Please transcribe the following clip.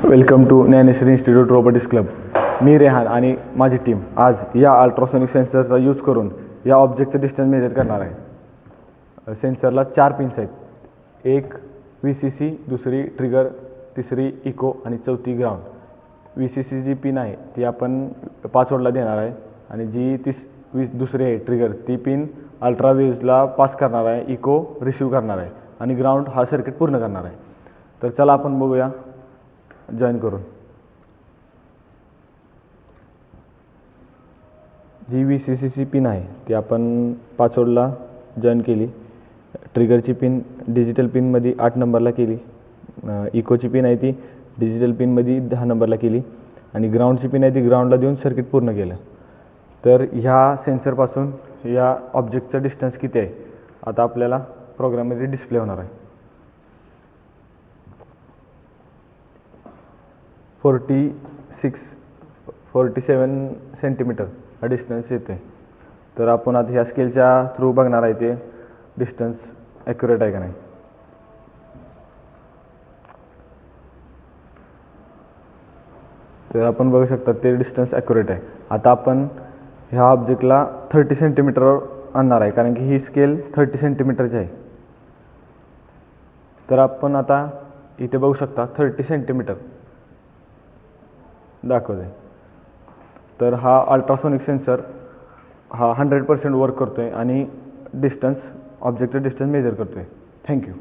Welcome to Dnyaneshwari institute robotics club. मी रेहान आणि माझी टीम आज या अल्ट्रासोनिक सेन्सरचा यूज करून या ऑब्जेक्टचं डिस्टन्स मेजर करणार आहे. सेन्सरला 4 पिन्स आहेत. एक VCC, दुसरी ट्रिगर, तिसरी इको आणि चौथी ग्राउंड. VCC जी पिन आहे ती आपण 5 व्होल्टला देणार आहे आणि जी दुसरी आहे ट्रिगर ती पिन अल्ट्रावेव्हजला पास करणार आहे, इको रिसीव करणार आहे आणि ग्राउंड हा सर्किट पूर्ण करणार आहे. तर चला आपण बघूया जॉईन करून. जी VCCची पिन आहे ती आपण 5 व्होल्टला जॉईन केली. ट्रिगरची पिन डिजिटल पिनमध्ये 8 नंबरला केली. इकोची पिन आहे ती डिजिटल पिनमध्ये 10 नंबरला केली आणि ग्राउंडची पिन आहे ती ग्राउंडला देऊन सर्किट पूर्ण केलं. तर ह्या सेन्सरपासून या ऑब्जेक्टचं डिस्टन्स किती आहे आता आपल्याला प्रोग्राममध्ये डिस्प्ले होणार आहे. 47 सेंटीमीटर हा डिस्टन्स येते. तर आपण आता ह्या स्केलच्या थ्रू बघणार आहे ते डिस्टन्स ॲक्युरेट आहे का नाही. तर आपण बघू शकता ते डिस्टन्स ॲक्युरेट आहे. आता आपण ह्या ऑब्जेक्टला 30 सेंटीमीटरवर आणणार आहे कारण की ही स्केल 30 सेंटीमीटरची आहे. तर आपण आता इथे बघू शकता 30 सेंटीमीटर दाखवते. तर हा अल्ट्रासोनिक सेन्सर हा 100% वर्क करतो आहे आणि ऑब्जेक्टचं डिस्टन्स मेजर करतो आहे. थँक्यू.